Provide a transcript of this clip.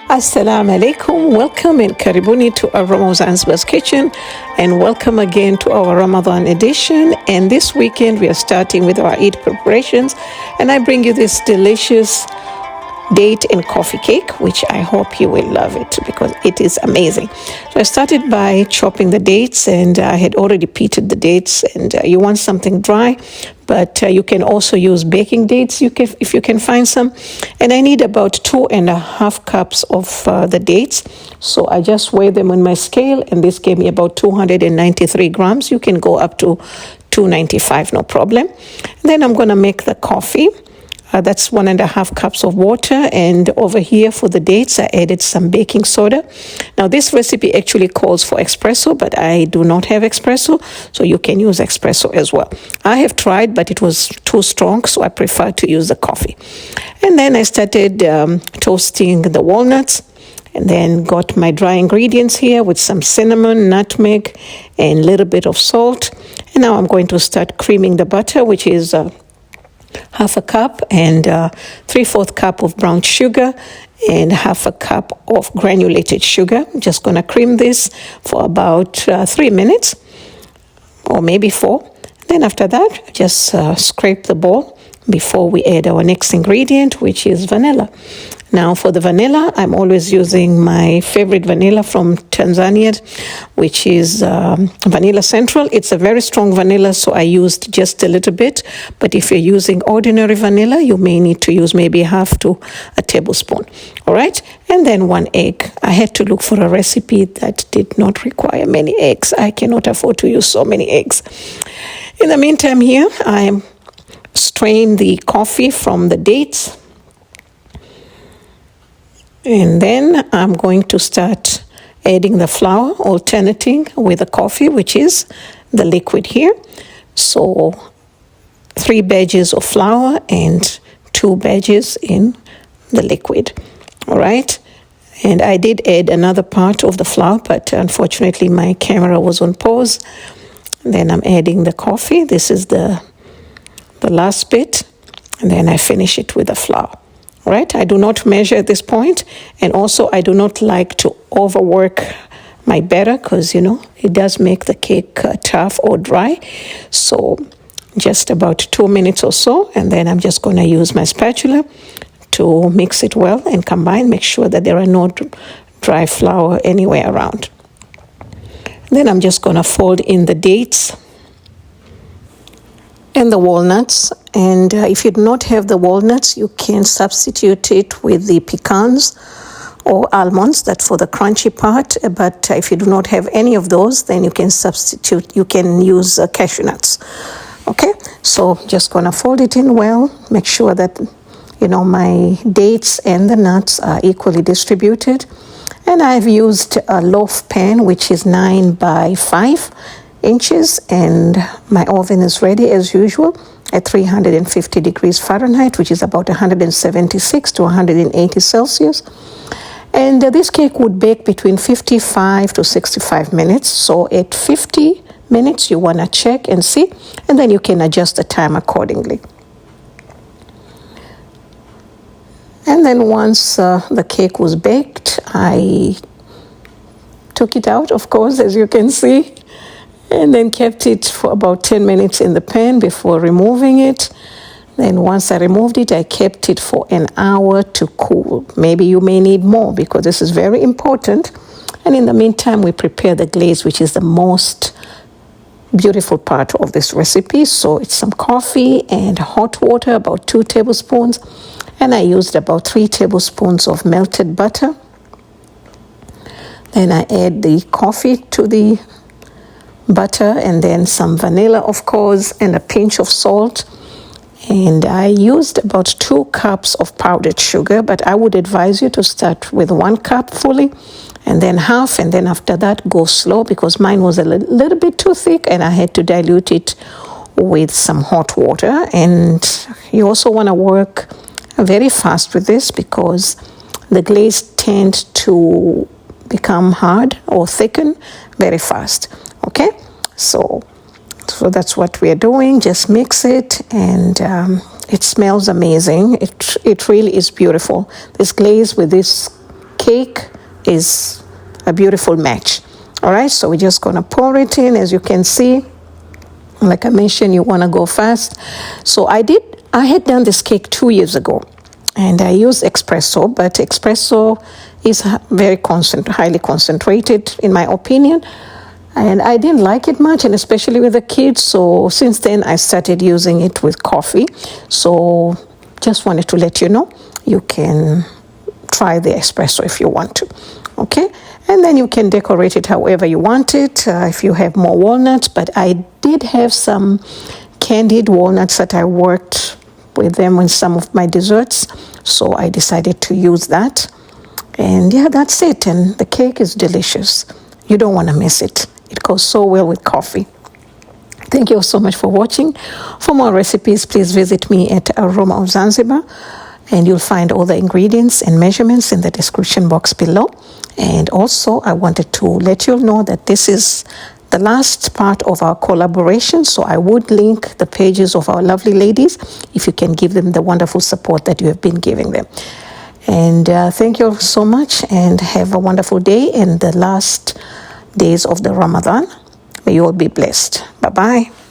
Assalamu alaikum, welcome and karibuni to Aroma Zanzibar's kitchen, and welcome again to our Ramadan edition. And this weekend we are starting with our Eid preparations, and I bring you this delicious date and coffee cake, which I hope you will love it because it is amazing. So I started by chopping the dates, and I had already peated the dates, and you want something dry, but you can also use baking dates if you can find some. And I need about 2.5 cups of the dates. So I just weigh them on my scale, and this gave me about 293 grams. You can go up to 295, no problem. And then I'm going to make the coffee. That's 1.5 cups of water, and over here for the dates I added some baking soda. Now this recipe actually calls for espresso, but I do not have espresso, so you can use espresso as well. I have tried, but it was too strong, so I prefer to use the coffee. And then I started toasting the walnuts, and then got my dry ingredients here with some cinnamon, nutmeg, and a little bit of salt. And now I'm going to start creaming the butter, which is 1/2 cup and 3/4 cup of brown sugar and 1/2 cup of granulated sugar. I'm just going to cream this for about 3 minutes or maybe 4. Then after that, just scrape the bowl before we add our next ingredient, which is vanilla. Now for the vanilla, I'm always using my favorite vanilla from Tanzania, which is Vanilla Central. It's a very strong vanilla, so I used just a little bit. But if you're using ordinary vanilla, you may need to use maybe 1/2 to a tablespoon. All right? And then 1 egg. I had to look for a recipe that did not require many eggs. I cannot afford to use so many eggs. In the meantime here, I strain the coffee from the dates. And then I'm going to start adding the flour, alternating with the coffee, which is the liquid here. So 3 badges of flour and 2 badges in the liquid. All right. And I did add another part of the flour, but unfortunately my camera was on pause. Then I'm adding the coffee. This is the last bit. And then I finish it with the flour. Right? I do not measure at this point, and also I do not like to overwork my batter because, it does make the cake tough or dry. So just about 2 minutes or so, and then I'm just going to use my spatula to mix it well and combine, make sure that there are no dry flour anywhere around. Then I'm just going to fold in the dates and the walnuts. And if you do not have the walnuts, you can substitute it with the pecans or almonds, that's for the crunchy part. But if you do not have any of those, then you can use cashew nuts. Okay, so just gonna fold it in well, make sure that, my dates and the nuts are equally distributed. And I've used a loaf pan, which is 9 by 5 inches, and my oven is ready as usual at 350 degrees Fahrenheit, which is about 176 to 180 Celsius. And this cake would bake between 55 to 65 minutes. So at 50 minutes, you want to check and see, and then you can adjust the time accordingly. And then once the cake was baked, I took it out, of course, as you can see, and then kept it for about 10 minutes in the pan before removing it. Then once I removed it, I kept it for an hour to cool. Maybe you may need more because this is very important. And in the meantime, we prepare the glaze, which is the most beautiful part of this recipe. So it's some coffee and hot water, about 2 tablespoons. And I used about 3 tablespoons of melted butter. Then I add the coffee to the butter, and then some vanilla, of course, and a pinch of salt. And I used about 2 cups of powdered sugar, but I would advise you to start with 1 cup fully, and then half, and then after that go slow because mine was a little bit too thick and I had to dilute it with some hot water. And you also want to work very fast with this because the glaze tends to become hard or thicken very fast. Okay, so that's what we are doing. Just mix it, and it smells amazing. It really is beautiful. This glaze with this cake is a beautiful match. All right, so we're just going to pour it in. As you can see, like I mentioned, you want to go fast. So I had done this cake 2 years ago, and I used espresso, but espresso is very highly concentrated, in my opinion. And I didn't like it much, and especially with the kids. So since then, I started using it with coffee. So just wanted to let you know, you can try the espresso if you want to. Okay, and then you can decorate it however you want it. If you have more walnuts, but I did have some candied walnuts that I worked with them in some of my desserts. So I decided to use that. And yeah, that's it. And the cake is delicious. You don't want to miss it. It goes so well with coffee. Thank you so much for watching. For more recipes, please visit me at Aroma of Zanzibar, and you'll find all the ingredients and measurements in the description box below. And also, I wanted to let you know that this is the last part of our collaboration, so I would link the pages of our lovely ladies if you can give them the wonderful support that you have been giving them. And thank you so much, and have a wonderful day in the last days of the Ramadan. May you all be blessed. Bye-bye.